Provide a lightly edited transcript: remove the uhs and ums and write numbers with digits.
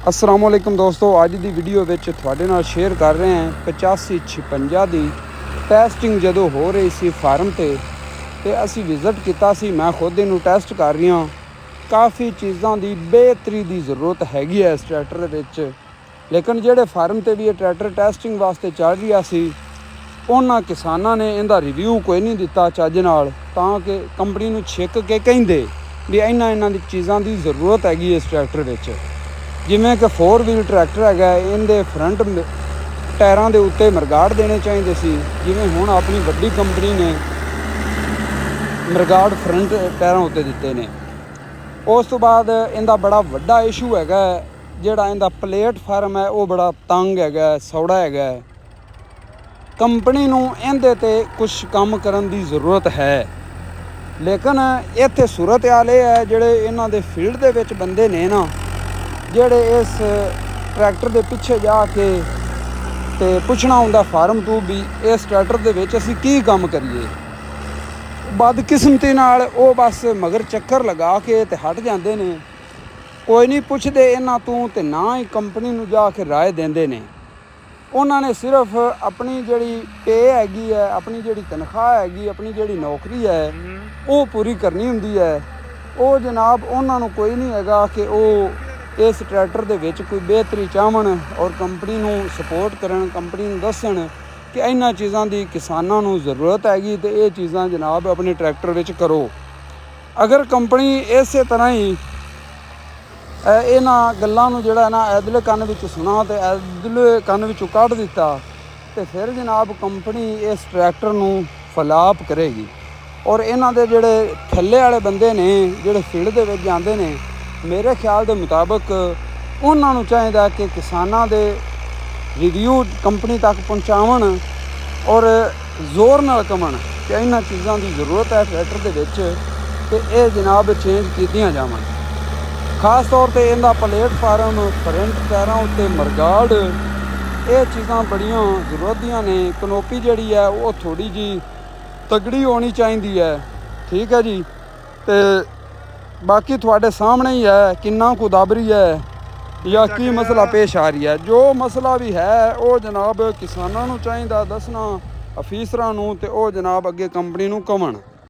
अस्सलामुअलैकुम दोस्तों, अज की वीडियो में थोड़े नाल शेयर कर रहे हैं 8556 की टैसटिंग जदों हो रही सी फार्म ते असी विजिट किया सी। मैं खुद इनू टैसट कर रही हाँ। काफ़ी चीज़ों की बेहतरी की जरूरत हैगी है इस ट्रैक्टर के, लेकिन जेडे फार्म ते भी ये ट्रैक्टर टैसटिंग वास्ते चल रहा सी उन्होंने किसानों ने इनका रिव्यू कोई नहीं दिता चज नाल, ताकि कंपनी नूं छिक के कहिंदे भी इन्हां चीज़ों की जरूरत हैगी इस ट्रैक्टर में। जिमें कि 4 व्हील ट्रैक्टर है, इनके फ्रंट टायरों के उत्ते मरगाड़ देने चाहिए सी। जिमें हुण अपनी वड्डी कंपनी ने मरगाड़ फ्रंट टायरों उत्ते दिते ने। उस तो बाद इनका बड़ा वड्डा इशू है, जिहड़ा इनका प्लेटफार्म है वो बड़ा तंग है, सौड़ा है। कंपनी नूं इहदे ते कुछ काम करन दी ज़रूरत है, लेकिन इत्थे सूरत हाल ये है जिहड़े इन्हां दे फील्ड दे विच बंदे ने ना, ਜਿਹੜੇ इस ट्रैक्टर के पिछे जाके तो पुछना होंदा फार्म तू भी इस ट्रैक्टर के विच असीं की काम करिए। बदकिस्मती नाल वो बस मगर चक्कर लगा के ते हट जाते ने, कोई नहीं पुछदे इन्हां तू ते ना ही कंपनी नूं जाके राय देंदे ने। उन्होंने सिर्फ अपनी जिहड़ी पे हैगी है, अपनी जिहड़ी तनख्वाह हैगी, अपनी जिहड़ी नौकरी है वो पूरी करनी हुंदी है। वो जनाब उन्हां नूं कोई नहीं हैगा कि वो इस ट्रैक्टर के विच कोई बेहतरी चाहन और कंपनी नूं सपोर्ट करन, कंपनी नूं दस्सण कि इन्हां चीज़ों की किसानों नूं ज़रूरत हैगी तो ये चीज़ां जनाब अपने ट्रैक्टर विच करो। अगर कंपनी इस तरह ही इन्हां गल्लां नूं जिहड़ा ना ऐदले कन्न विच सुना तो ऐदले कन्न विचों कढ दिता तो फिर जनाब कंपनी इस ट्रैक्टर नूं फलाप करेगी। और इन्हां दे जिहड़े थल्ले वाले बंदे ने जिहड़े फील्ड दे विच जांदे ने, मेरे ख्याल के मुताबिक उन्होंने चाहिए कि किसानों के रिव्यू कंपनी तक पहुँचावन और जोर नाल कहन कि इन्हां चीज़ों की जरूरत है ट्रैक्टर के विच, ते ये जनाब चेंज कीतियां जावन। खास तौर पर इनका प्लेटफार्म, फ्रंट टायरों उत्ते मरगाड़, ये चीज़ां बड़ियां जरूरत दियां ने। कनोपी जिहड़ी है वो थोड़ी जी तगड़ी होनी चाहिए है, ठीक है जी। तो बाकी थोड़े सामने ही है किन्ना को दाबरी है या की मसला पेश आ रही है। जो मसला भी है वो जनाब किसानों को चाहिए दसना, अफीसरां नूं, ते वो जनाब अगे कंपनी नूं कहण।